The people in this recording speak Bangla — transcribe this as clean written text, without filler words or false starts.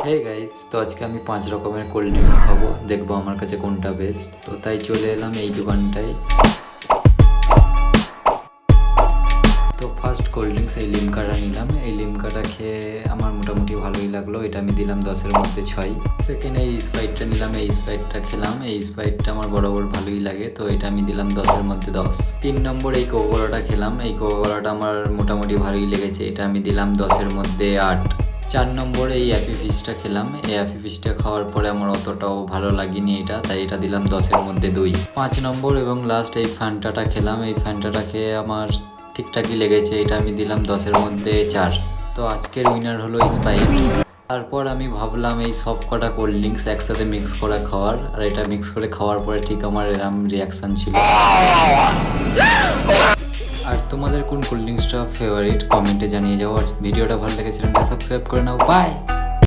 হে গাইস, তো আজকে আমি 5 রকমের কোল্ড ড্রিঙ্কস খাবো, দেখবো আমার কাছে কোনটা বেস্ট। তো তাই চলে এলাম এই দোকানটায়। তো ফার্স্ট কোল্ড ড্রিঙ্কস এই লিমকাটা নিলাম। এই লিমকাটা খেয়ে আমার মোটামুটি ভালোই লাগলো, এটা আমি দিলাম 10-এর মধ্যে 6। সেকেন্ড এই স্প্রাইটটা নিলাম, এই স্প্রাইটটা খেলাম, এই স্প্রাইটটা আমার বরাবর ভালোই লাগে, তো এটা আমি দিলাম 10-এর মধ্যে 10। 3 নম্বর এই কোকাকোলাটা খেলাম, এই কোকাকোলাটা আমার মোটামুটি ভালোই লেগেছে, এটা আমি দিলাম 10-এর মধ্যে 8। 4 নম্বরে এই অ্যাপি ফিশটা খেলাম, এই অ্যাপি ফিশটা খাওয়ার পরে আমার অতটাও ভালো লাগেনি এটা, তাই এটা দিলাম 10-এর মধ্যে 2। 5 নম্বর এবং লাস্ট এই ফ্যান্টাটা খেলাম, এই ফ্যান্টাটা খেয়ে আমার ঠিকঠাকই লেগেছে, এটা আমি দিলাম 10-এর মধ্যে 4। তো আজকের উইনার হলো স্প্রাইট। তারপর আমি ভাবলাম এই সব কটা কোল্ড ড্রিঙ্কস একসাথে মিক্স করে খাওয়ার, আর এটা মিক্স করে খাওয়ার পরে ঠিক আমার এরম রিয়াকশান ছিল। আর তোমাদের কোন কোল্ড ড্রিঙ্কসটা ফেভারিট কমেন্টে জানিয়ে যাও, আর ভিডিওটা ভালো লেগেছে চ্যানেলটা সাবস্ক্রাইব করে নাও। বাই।